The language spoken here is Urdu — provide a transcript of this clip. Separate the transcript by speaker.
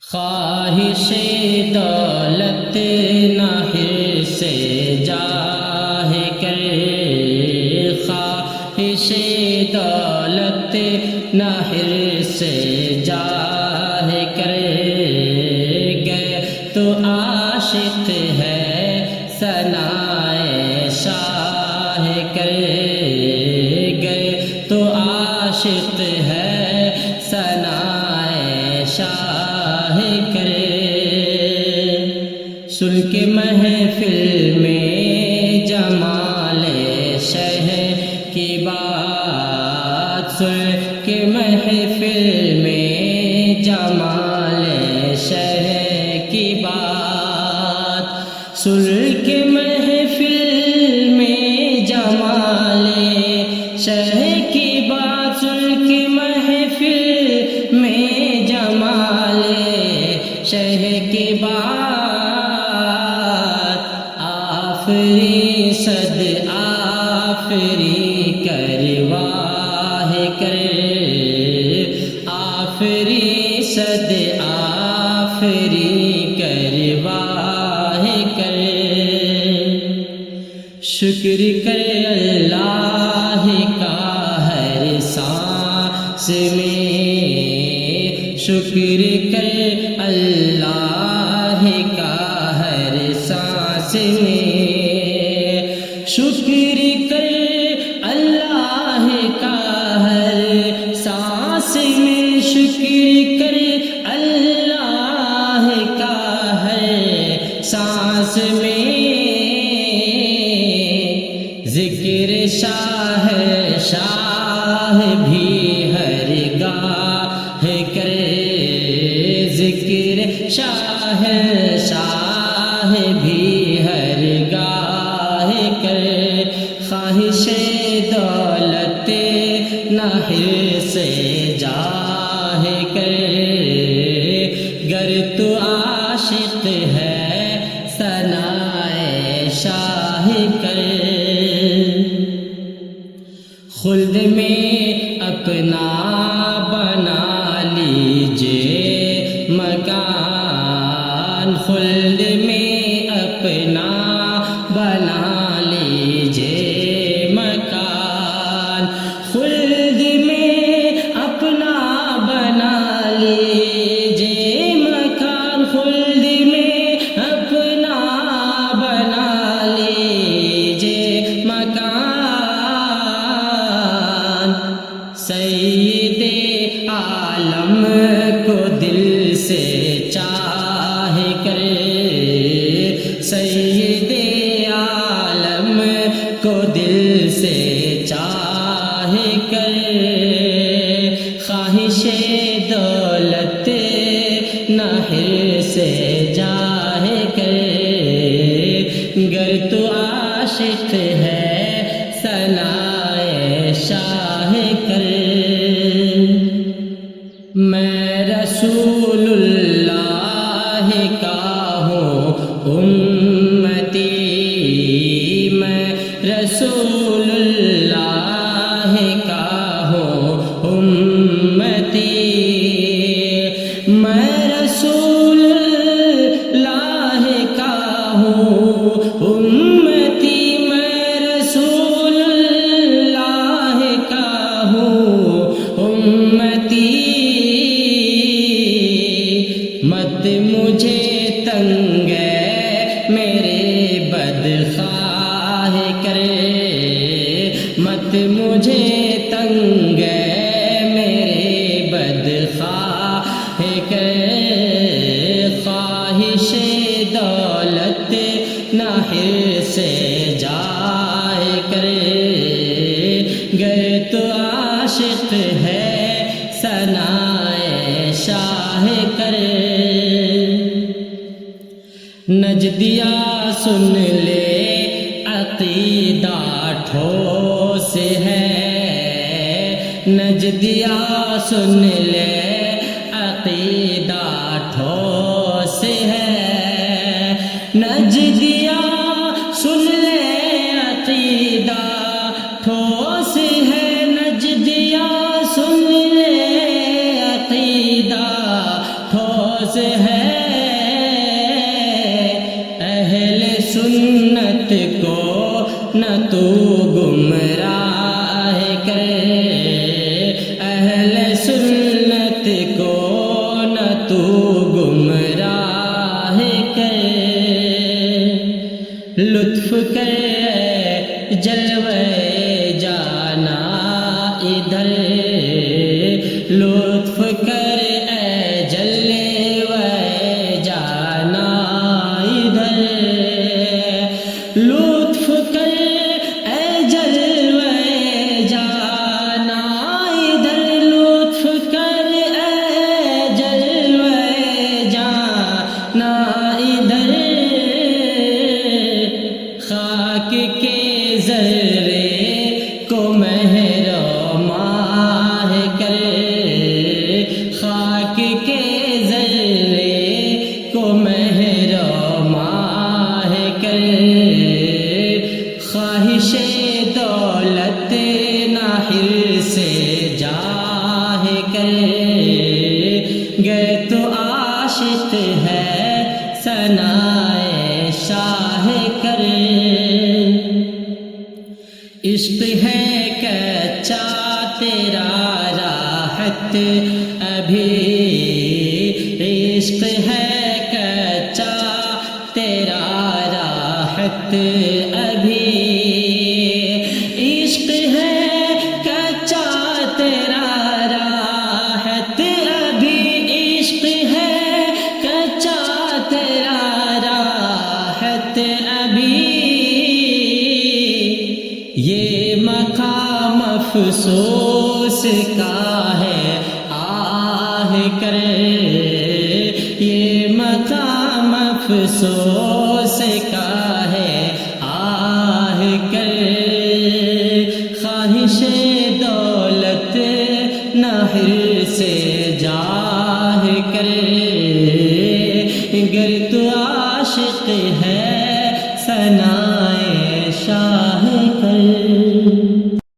Speaker 1: خواہش دولت نہ حرص جاہ کر، خواہش دولت نہ حرص جاہ کر، گئے تو عاشق ہے ثنائے شاہ کر، گئے تو عاشق ہے ثنائے شاہ کر، سن کے محفل میں جمال شہ کی بات، سن کے محفل میں جمال شہ کی بات، سن کے محفل میں جمال شہ کی بات، سن کے محفل میں جمال شہ کی بات، آفری صد آفری کرواہ کر، آفری صد آفری کرواہ کر، شکر کرے اللہ کا ہر سانس میں، شکر کرے اللہ کا ہر سانس میں، شکر کرے اللہ کا ہر سانس میں، شکر کرے اللہ کا ہر سانس میں، ذکر شاہ شاہ بھی ہر گاہ کرے، ذکر شاہ شاہ بھی ہر گاہ کرے، خواہش دولت نہ حرص جاہ کرے، گر تو عاشق ہے ثنائے شاہ کرے، خلد میں اپنا بنا لیجئے مکان، خلد میں اپنا بنا لیجئے مکان، خلد میں اپنا بنا لیجئے مکان، خلد میں اپنا بنا لیجئے مکان، سید عالم کو دل سے چاہ کر، سید عالم کو دل سے چاہ کر، خواہش دولت نہ حرص جاہ کر، گر تو عاشق ہے ثنائے شاہ کر، میں رسول اللہ کا ہوں امتی، میں رسول اللہ کا ہوں امتی، میں رسول اللہ کا ہوں امتی، میں رسول اللہ کا ہوں امتی، مت مجھے تنگ میرے بدخواہ کرے، مت مجھے تنگ میرے بدخواہ کرے، خواہش دولت نہ حرص جاہ کرے، گر تو عاشق ہے ثنائے شاہ کرے، نجدیہ سن لے عقیدہ ٹھوس ہے، نجدیہ سن لے عقیدہ ٹھوس ہے، نجدیہ سن لے عقیدہ ٹھوس ہے، نجدیہ سن لے عقیدہ ٹھوس ٹھوس ہے اہل سنت کو نہ تو گمراہ کرے، اہل سنت کو نہ تو گمراہ کرے، لطف کرے جلوے جانا ادھر، لطف کر اے جلوے جانا ادھر، لطف کر اے جلوے جانا ادھر، لطف کر اے جلوے جانا ادھر، خاک کے ذرے کو مہر و ماہ کر، خاک کے ذرے کو مہر و ماہ کر، خواہش دولت نہ حرص جاہ کر، گر تو عاشق ہے ثنائے شاہ کر، عشق ہے کچا تیرا راحت ابھی، عشق ہے کچا تیرا راحت ابھی، عشق ہے کچا تیرا راحت ابھی، عشق ہے کچا تیرا راحت ابھی، یہ مقام افسوس کا ہے آہ کر، یہ مقام افسوس کا ہے آہ کر، خواہش دولت نہ حرص جاہ کر، گر تو عاشق ہے ثنائے شاہ